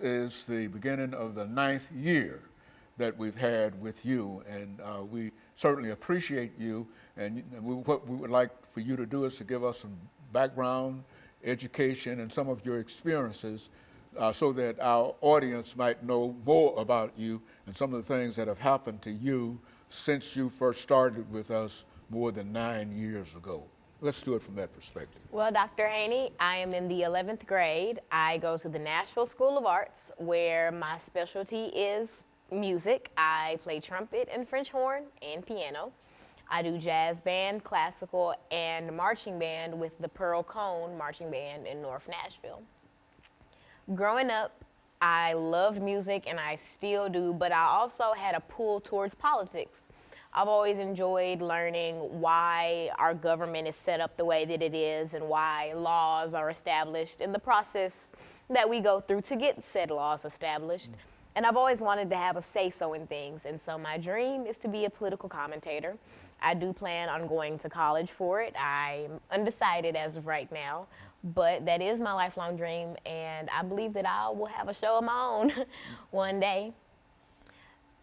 is the beginning of the ninth year that we've had with you, and we certainly appreciate you. And what we would like for you to do is to give us some background, education, and some of your experiences so that our audience might know more about you and some of the things that have happened to you since you first started with us more than 9 years ago. Let's do it from that perspective. Well, Dr. Haney, I am in the 11th grade. I go to the Nashville School of Arts, where my specialty is music. I play trumpet and French horn and piano. I do jazz band, classical, and marching band with the Pearl Cone Marching Band in North Nashville. Growing up, I loved music, and I still do, but I also had a pull towards politics. I've always enjoyed learning why our government is set up the way that it is and why laws are established and the process that we go through to get said laws established. And I've always wanted to have a say-so in things, and so my dream is to be a political commentator. I do plan on going to college for it. I'm undecided as of right now, but that is my lifelong dream, and I believe that I will have a show of my own one day.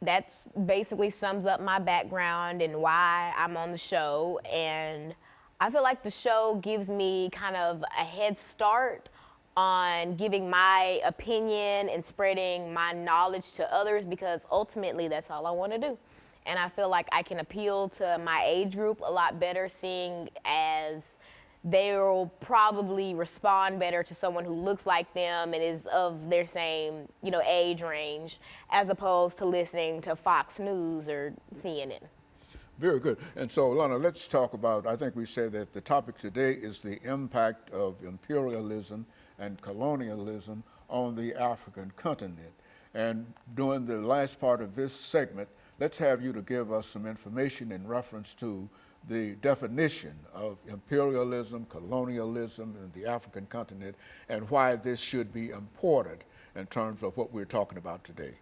That's basically sums up my background and why I'm on the show. And I feel like the show gives me kind of a head start on giving my opinion and spreading my knowledge to others, because ultimately that's all I want to do. And I feel like I can appeal to my age group a lot better, seeing as they'll probably respond better to someone who looks like them and is of their same, age range, as opposed to listening to Fox News or CNN. Very good. And so, Alana, let's talk about, I think we said that the topic today is the impact of imperialism and colonialism on the African continent. And during the last part of this segment, let's have you to give us some information in reference to the definition of imperialism, colonialism in the African continent, and why this should be important in terms of what we're talking about today.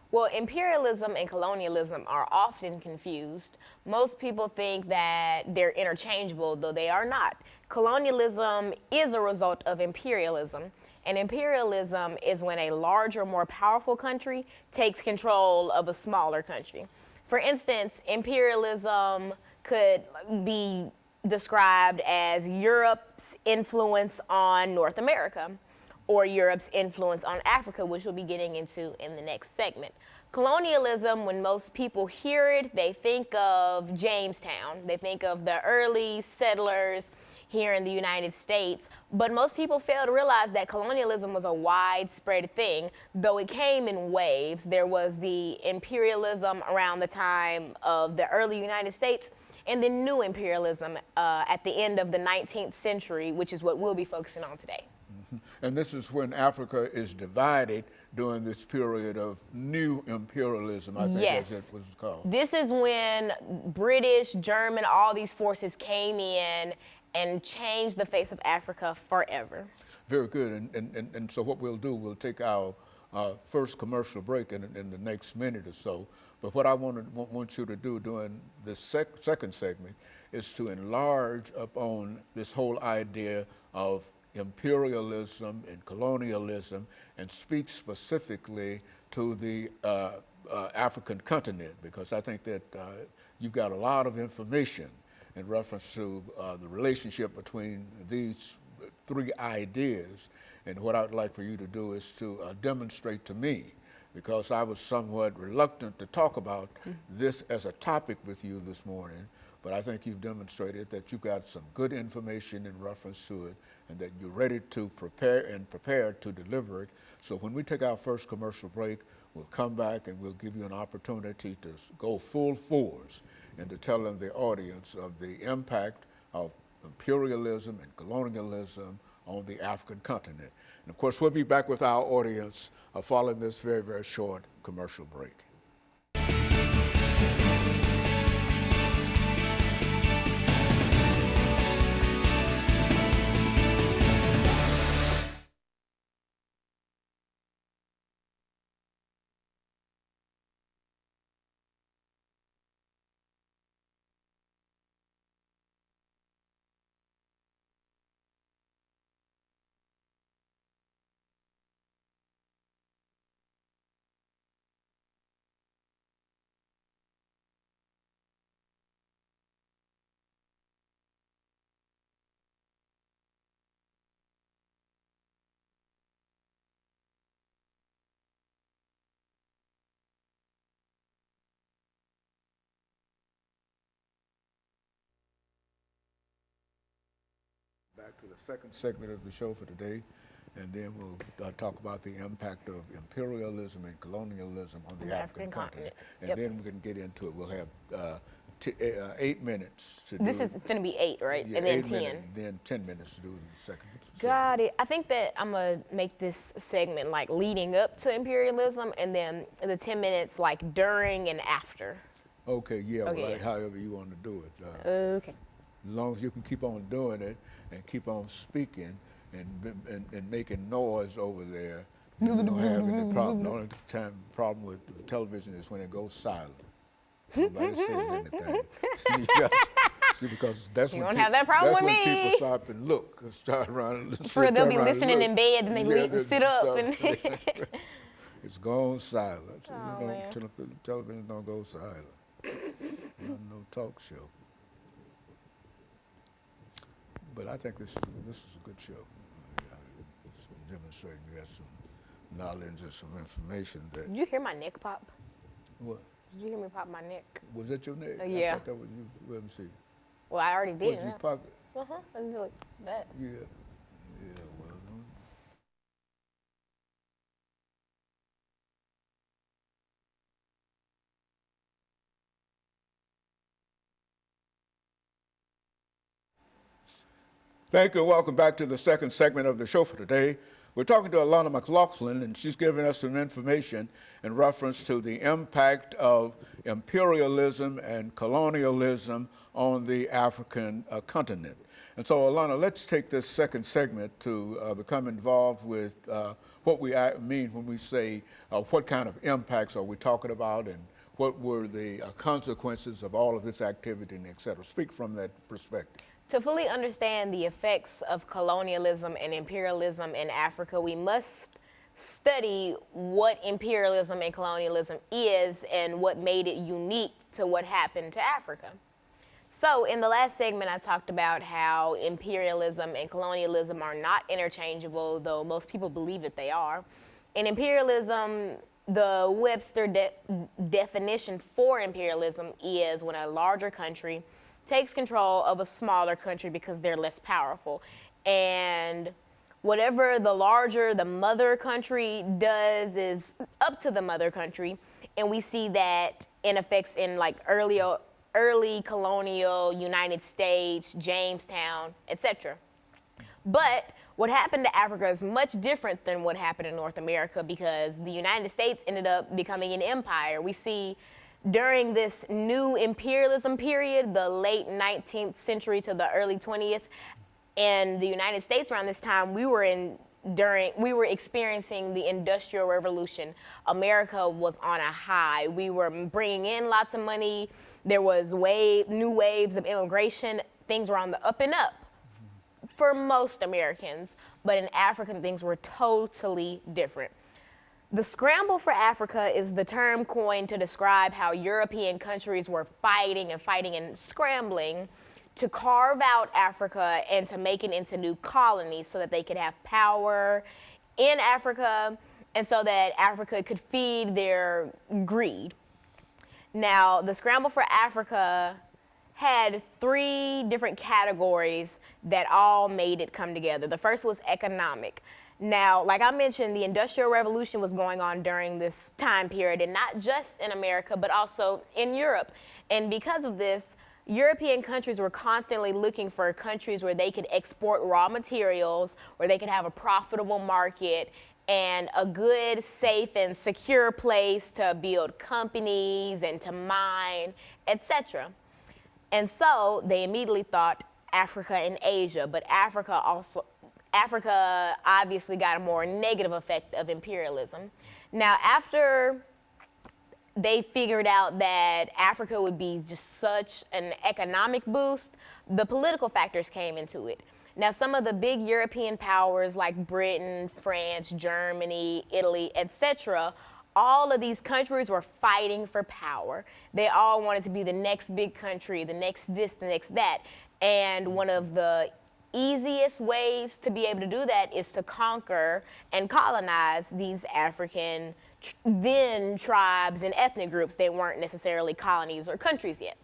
Well, imperialism and colonialism are often confused. Most people think that they're interchangeable, though they are not. Colonialism is a result of imperialism, and imperialism is when a larger, more powerful country takes control of a smaller country. For instance, imperialism could be described as Europe's influence on North America, or Europe's influence on Africa, which we'll be getting into in the next segment. Colonialism, when most people hear it, they think of Jamestown. They think of the early settlers here in the United States, but most people fail to realize that colonialism was a widespread thing, though it came in waves. There was the imperialism around the time of the early United States, and then new imperialism at the end of the 19th century, which is what we'll be focusing on today. And this is when Africa is divided during this period of new imperialism, I think Yes. as it was called. This is when British, German, all these forces came in and changed the face of Africa forever. Very good. And so what we'll do, we'll take our first commercial break in the next minute or so. But what I want you to do during this second segment is to enlarge upon this whole idea of imperialism and colonialism and speak specifically to the African continent, because I think that you've got a lot of information in reference to the relationship between these three ideas. And what I'd like for you to do is to demonstrate to me, because I was somewhat reluctant to talk about this as a topic with you this morning, but I think you've demonstrated that you've got some good information in reference to it and that you're ready to prepare to deliver it. So when we take our first commercial break, we'll come back and we'll give you an opportunity to go full force into telling the audience of the impact of imperialism and colonialism on the African continent. And of course, we'll be back with our audience following this very, very short commercial break. back to the second segment of the show for today, and then we'll talk about the impact of imperialism and colonialism on the African continent. And then we can get into it. We'll have 8 minutes to do. This is going to be 8, right? Yeah, and then 8 10. minutes, then 10 minutes to do the second. Got it. I think that I'm going to make this segment like leading up to imperialism, and then the 10 minutes like during and after. Okay, yeah, Okay, well, yeah. however you want to do it. Okay. As long as you can keep on doing it and keep on speaking and making noise over there, you don't have any problem. The only problem with the television is when it goes silent. Nobody says anything. See, because that's You when don't have that problem that's with when me. people start and look, start running. For they'll be listening in bed, and they sit up and. It's gone silent. Oh, you know, man. television don't go silent. No talk show. But I think this is a good show. It's demonstrating we got some knowledge and some information that. Did you hear my neck pop? What? Did you hear me pop my neck? Was that your neck? Yeah. I thought that was you. Let me see. Well, I already did. What, you pocket? I just like that. Yeah. Yeah, well, no. Thank you and welcome back to the second segment of the show for today. We're talking to Alana McLaughlin, and she's giving us some information in reference to the impact of imperialism and colonialism on the African continent. And so, Alana, let's take this second segment to become involved with what we mean when we say what kind of impacts are we talking about and what were the consequences of all of this activity and et cetera. Speak from that perspective. To fully understand the effects of colonialism and imperialism in Africa, we must study what imperialism and colonialism is and what made it unique to what happened to Africa. So in the last segment, I talked about how imperialism and colonialism are not interchangeable, though most people believe that they are. In imperialism, the Webster definition for imperialism is when a larger country takes control of a smaller country because they're less powerful. And whatever the larger the mother country does is up to the mother country. And we see that in effects in like early colonial United States, Jamestown, etc. But what happened to Africa is much different than what happened in North America because the United States ended up becoming an empire. We see during this new imperialism period, the late 19th century to the early 20th, in the United States around this time, we were experiencing the Industrial Revolution. America was on a high. We were bringing in lots of money. There was new waves of immigration. Things were on the up and up for most Americans, but in Africa, things were totally different. The Scramble for Africa is the term coined to describe how European countries were fighting and scrambling to carve out Africa and to make it into new colonies so that they could have power in Africa and so that Africa could feed their greed. Now, the Scramble for Africa had 3 different categories that all made it come together. The first was economic. Now, like I mentioned, the Industrial Revolution was going on during this time period, and not just in America, but also in Europe. And because of this, European countries were constantly looking for countries where they could export raw materials, where they could have a profitable market, and a good, safe, and secure place to build companies and to mine, etc. And so they immediately thought Africa and Asia, but Africa obviously got a more negative effect of imperialism. Now, after they figured out that Africa would be just such an economic boost, the political factors came into it. Now, some of the big European powers like Britain, France, Germany, Italy, etc., all of these countries were fighting for power. They all wanted to be the next big country, the next this, the next that. And one of the easiest ways to be able to do that is to conquer and colonize these African then tribes and ethnic groups that weren't necessarily colonies or countries yet.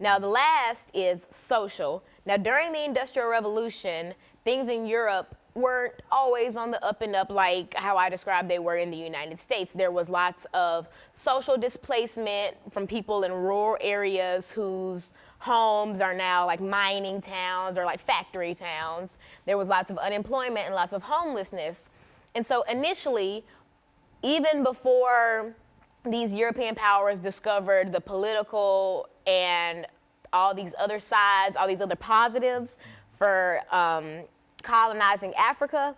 Now, the last is social. Now, during the Industrial Revolution, things in Europe weren't always on the up and up like how I described they were in the United States. There was lots of social displacement from people in rural areas whose homes are now like mining towns or like factory towns. There was lots of unemployment and lots of homelessness. And so initially, even before these European powers discovered the political and all these other sides, all these other positives for colonizing Africa,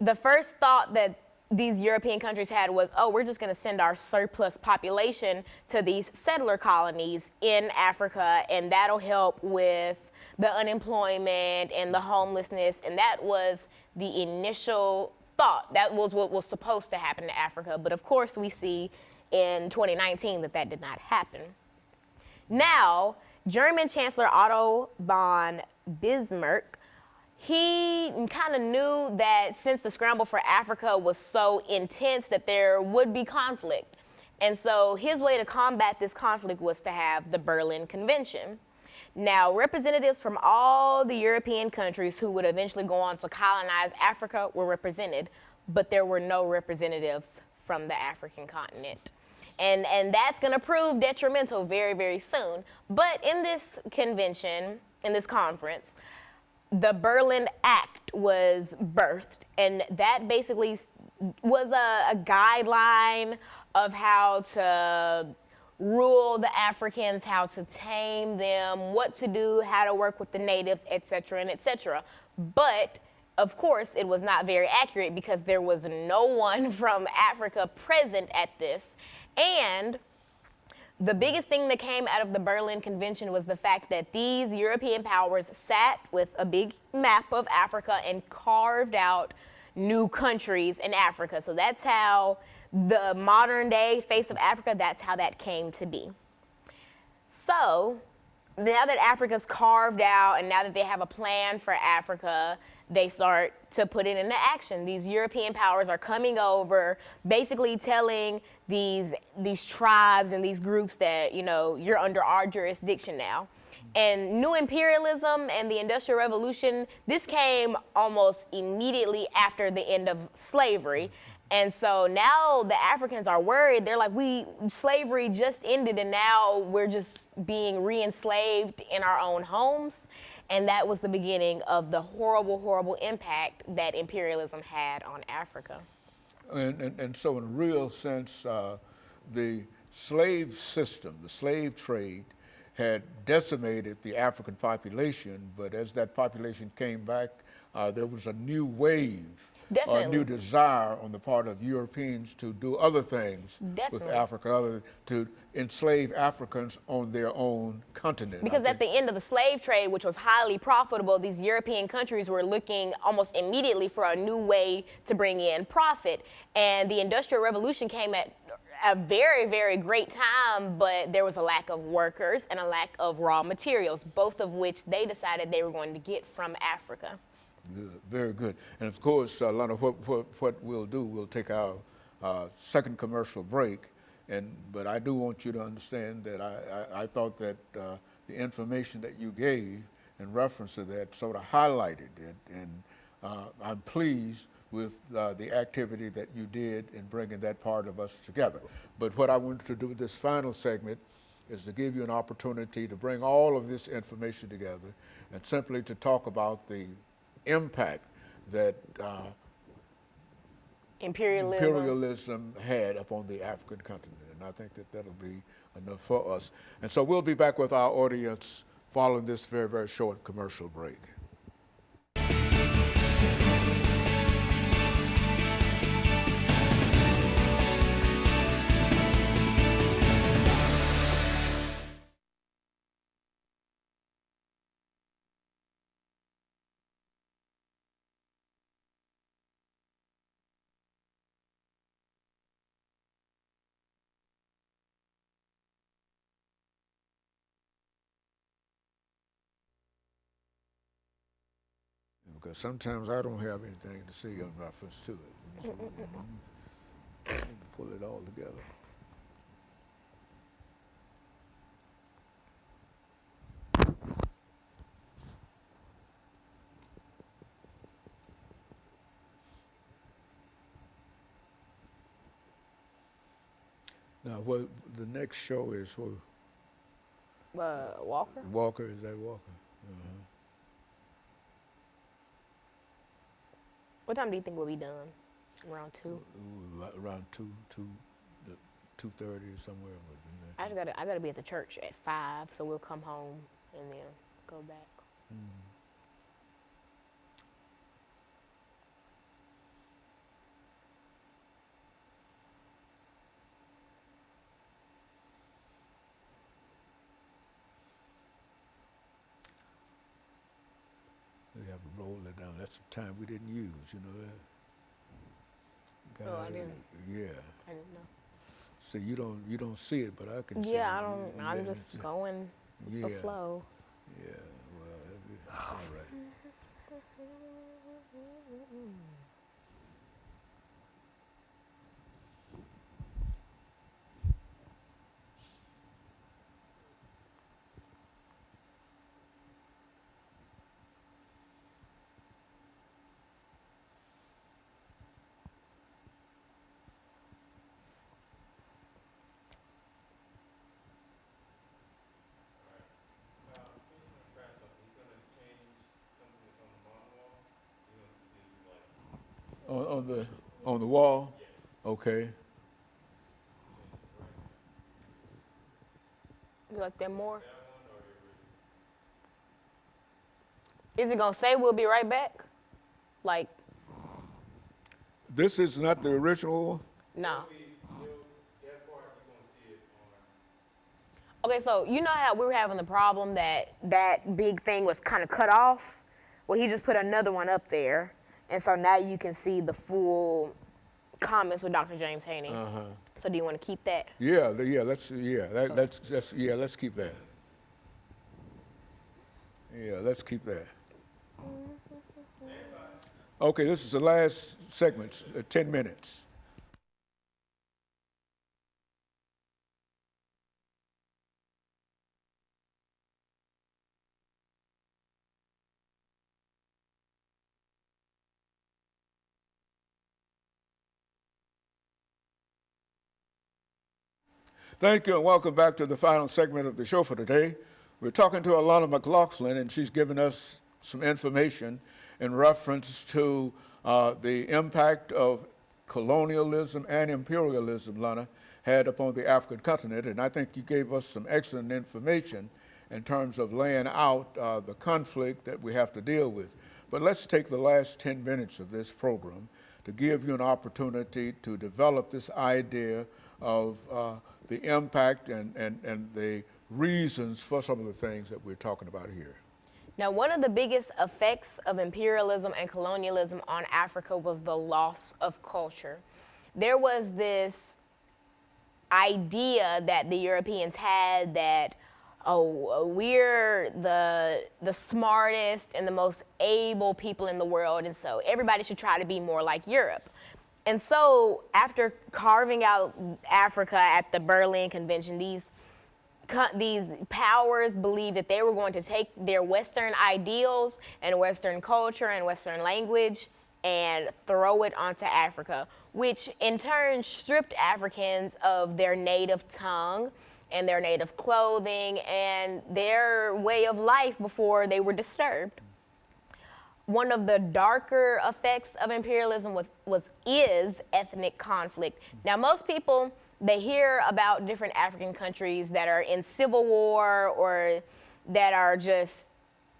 the first thought that these European countries had was, oh, we're just going to send our surplus population to these settler colonies in Africa, and that'll help with the unemployment and the homelessness. And that was the initial thought. That was what was supposed to happen to Africa. But of course, we see in 2019 that that did not happen. Now, German Chancellor Otto von Bismarck, he kind of knew that since the scramble for Africa was so intense that there would be conflict. And so his way to combat this conflict was to have the Berlin Convention. Now, representatives from all the European countries who would eventually go on to colonize Africa were represented, but there were no representatives from the African continent. And that's going to prove detrimental very, very soon. But in this convention, in this conference, the Berlin Act was birthed, and that basically was a guideline of how to rule the Africans, how to tame them, what to do, how to work with the natives, et cetera, and et cetera. But of course, it was not very accurate because there was no one from Africa present at this. And the biggest thing that came out of the Berlin Convention was the fact that these European powers sat with a big map of Africa and carved out new countries in Africa. So that's how the modern day face of Africa, that's how that came to be. So now that Africa's carved out and now that they have a plan for Africa, they start to put it into action. These European powers are coming over, basically telling these tribes and these groups that, you know, you're under our jurisdiction now. And new imperialism and the Industrial Revolution, this came almost immediately after the end of slavery. And so now the Africans are worried. They're like, slavery just ended and now we're just being re-enslaved in our own homes. And that was the beginning of the horrible, horrible impact that imperialism had on Africa. And so in a real sense, the slave system, the slave trade, had decimated the African population, but as that population came back, there was a new wave, a new desire on the part of Europeans to do other things with Africa, to enslave Africans on their own continent. Because at the end of the slave trade, which was highly profitable, these European countries were looking almost immediately for a new way to bring in profit. And the Industrial Revolution came at a very, very great time, but there was a lack of workers and a lack of raw materials, both of which they decided they were going to get from Africa. Good, very good. And of course, Alana, what we'll do, we'll take our second commercial break, but I do want you to understand that I thought that the information that you gave in reference to that sort of highlighted it, and I'm pleased with the activity that you did in bringing that part of us together. But what I wanted to do with this final segment is to give you an opportunity to bring all of this information together and simply to talk about the impact that imperialism had upon the African continent. And I think that that'll be enough for us. And so we'll be back with our audience following this very, very short commercial break. Because sometimes I don't have anything to say in reference to it. So, pull it all together. Now, what the next show is for Walker? Walker? Is that Walker? What time do you think we'll be done? Around 2? Around 2:30 or somewhere. I gotta be at the church at 5, so we'll come home and then go back. We have to roll it down. That's some time we didn't use, you know that. Oh, I didn't. Yeah. I didn't know. So you don't see it, but I can see it. Yeah, I don't. I'm just going with the flow. Yeah, well, it's all right. On the wall? Yes. Okay. You like that more? Is it gonna say we'll be right back? Like, This is not the original. no. Okay, so you know how we were having the problem that big thing was kind of cut off? Well, he just put another one up there. And so now you can see the full comments with Dr. James Haney. So do you want to keep that? Let's keep that. Yeah, let's keep that. Okay, this is the last segment, 10 minutes. Thank you and welcome back to the final segment of the show for today. We're talking to Alana McLaughlin, and she's given us some information in reference to the impact of colonialism and imperialism, Lana, had upon the African continent. And I think you gave us some excellent information in terms of laying out the conflict that we have to deal with. But let's take the last 10 minutes of this program to give you an opportunity to develop this idea of the impact and the reasons for some of the things that we're talking about here. Now, one of the biggest effects of imperialism and colonialism on Africa was the loss of culture. There was this idea that the Europeans had that, oh, we're the smartest and the most able people in the world, and so everybody should try to be more like Europe. And so after carving out Africa at the Berlin Convention, these powers believed that they were going to take their Western ideals and Western culture and Western language and throw it onto Africa, which in turn stripped Africans of their native tongue and their native clothing and their way of life before they were disturbed. One of the darker effects of imperialism is ethnic conflict. Now, most people, they hear about different African countries that are in civil war or that are just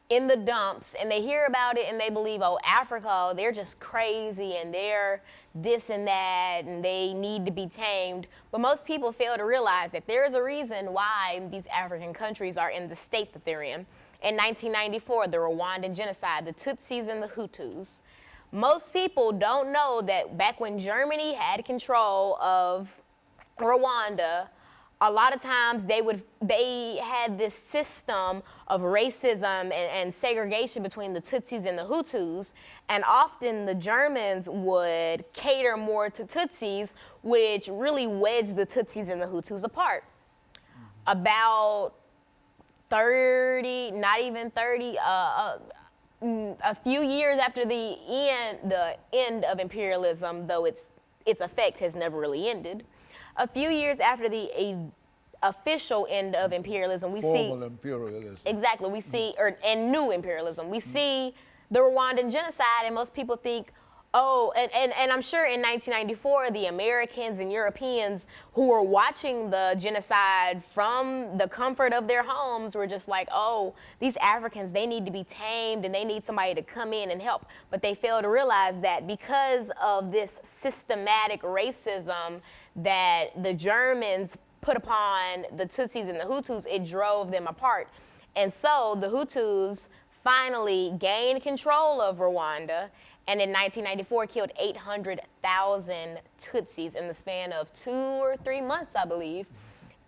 in the dumps, and they hear about it and they believe, oh, Africa, they're just crazy and they're this and that and they need to be tamed. But most people fail to realize that there is a reason why these African countries are in the state that they're in. In 1994, the Rwandan Genocide, the Tutsis and the Hutus. Most people don't know that back when Germany had control of Rwanda, a lot of times they had this system of racism and segregation between the Tutsis and the Hutus, and often the Germans would cater more to Tutsis, which really wedged the Tutsis and the Hutus apart. About 30, not even 30, a few years after the end of imperialism, though its effect has never really ended, a few years after the official end of imperialism, we see formal imperialism. exactly we see and new imperialism. We see the Rwandan genocide, and most people think, oh, and I'm sure in 1994, the Americans and Europeans who were watching the genocide from the comfort of their homes were just like, oh, these Africans, they need to be tamed and they need somebody to come in and help. But they fail to realize that because of this systematic racism that the Germans put upon the Tutsis and the Hutus, it drove them apart. And so the Hutus finally gained control of Rwanda, and in 1994 killed 800,000 Tutsis in the span of 2 or 3 months, I believe.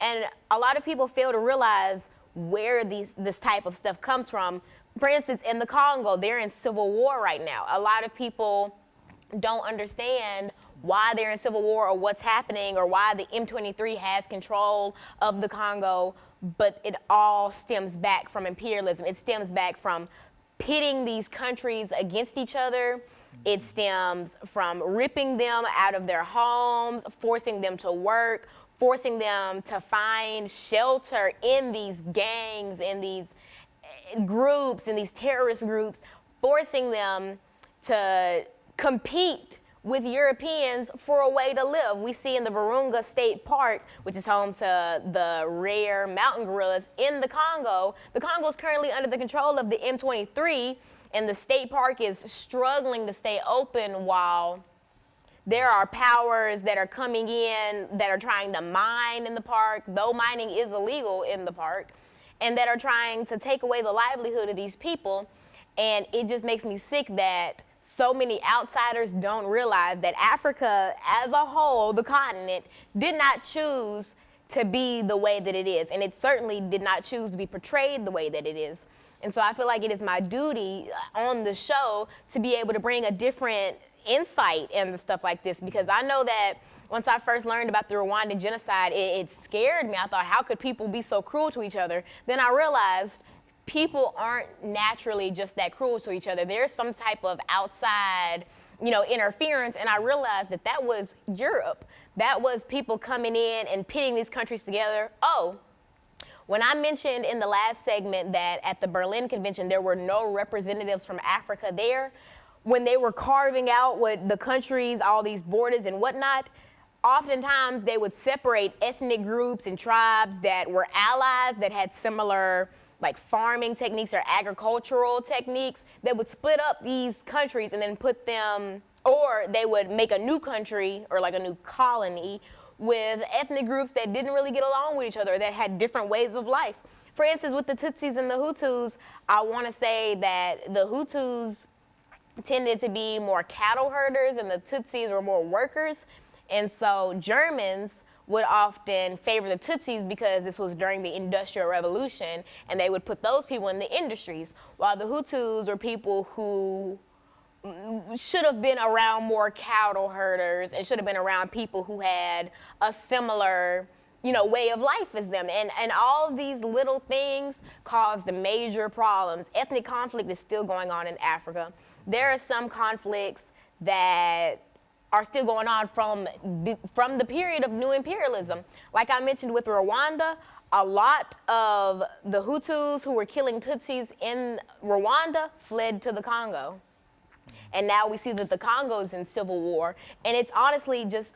And a lot of people fail to realize where this type of stuff comes from. For instance, in the Congo, they're in civil war right now. A lot of people don't understand why they're in civil war or what's happening or why the M23 has control of the Congo, but it all stems back from imperialism. It stems back from pitting these countries against each other. It stems from ripping them out of their homes, forcing them to work, forcing them to find shelter in these gangs, in these groups, in these terrorist groups, forcing them to compete with Europeans for a way to live. We see in the Virunga State Park, which is home to the rare mountain gorillas in the Congo is currently under the control of the M23, and the state park is struggling to stay open while there are powers that are coming in that are trying to mine in the park, though mining is illegal in the park, and that are trying to take away the livelihood of these people. And it just makes me sick that so many outsiders don't realize that Africa as a whole, the continent, did not choose to be the way that it is. And it certainly did not choose to be portrayed the way that it is. And so I feel like it is my duty on the show to be able to bring a different insight into stuff like this, because I know that once I first learned about the Rwandan genocide, it scared me. I thought, how could people be so cruel to each other? Then I realized people aren't naturally just that cruel to each other. There's some type of outside, interference, and I realized that was Europe. That was people coming in and pitting these countries together. Oh, when I mentioned in the last segment that at the Berlin Convention there were no representatives from Africa there, when they were carving out what the countries, all these borders and whatnot, oftentimes they would separate ethnic groups and tribes that were allies, that had similar like farming techniques or agricultural techniques, that would split up these countries and then put them, or they would make a new country or like a new colony with ethnic groups that didn't really get along with each other, that had different ways of life. For instance, with the Tutsis and the Hutus, I want to say that the Hutus tended to be more cattle herders and the Tutsis were more workers. And so Germans would often favor the Tutsis because this was during the Industrial Revolution, and they would put those people in the industries, while the Hutus were people who should have been around more cattle herders and should have been around people who had a similar, way of life as them. And all these little things caused the major problems. Ethnic conflict is still going on in Africa. There are some conflicts that are still going on from the period of new imperialism. Like I mentioned with Rwanda, a lot of the Hutus who were killing Tutsis in Rwanda fled to the Congo. And now we see that the Congo is in civil war. And it's honestly just,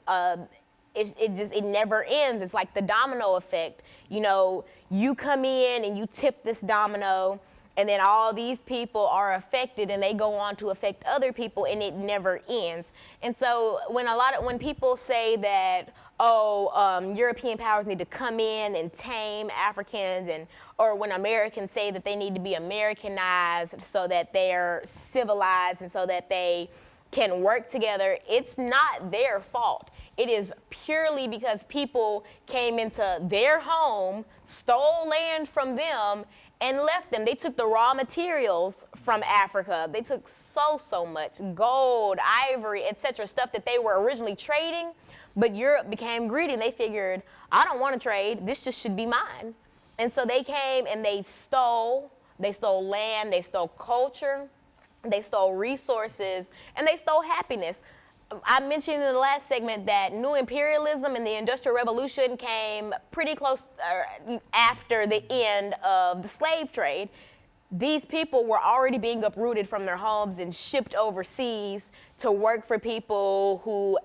it never ends. It's like the domino effect. You come in and you tip this domino, and then all these people are affected and they go on to affect other people, and it never ends. And so when people say that, European powers need to come in and tame Africans, or when Americans say that they need to be Americanized so that they're civilized and so that they can work together, it's not their fault. It is purely because people came into their home, stole land from them, and left them. They took the raw materials from Africa. They took so much gold, ivory, etc., stuff that they were originally trading, but Europe became greedy and they figured, I don't want to trade, this just should be mine. And so they came and they stole land, they stole culture, they stole resources, and they stole happiness. I mentioned in the last segment that new imperialism and the Industrial Revolution came pretty close after the end of the slave trade. These people were already being uprooted from their homes and shipped overseas to work for people who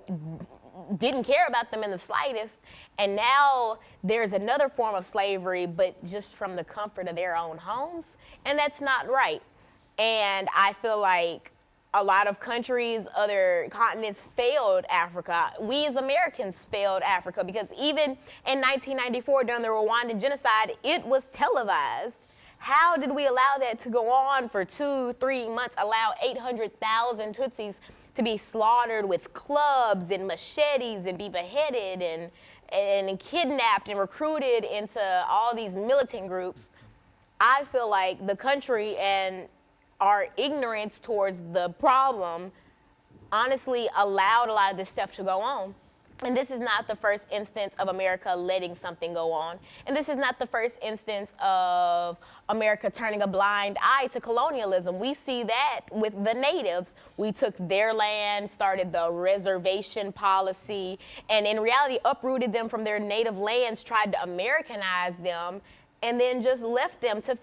didn't care about them in the slightest. And now there's another form of slavery, but just from the comfort of their own homes. And that's not right. And I feel like a lot of countries, other continents failed Africa. We as Americans failed Africa because even in 1994 during the Rwandan Genocide, it was televised. How did we allow that to go on for 2-3 months, allow 800,000 Tutsis to be slaughtered with clubs and machetes and be beheaded and kidnapped and recruited into all these militant groups? I feel like the country and our ignorance towards the problem honestly allowed a lot of this stuff to go on. And this is not the first instance of America letting something go on. And this is not the first instance of America turning a blind eye to colonialism. We see that with the natives. We took their land, started the reservation policy, and in reality uprooted them from their native lands, tried to Americanize them, and then just left them to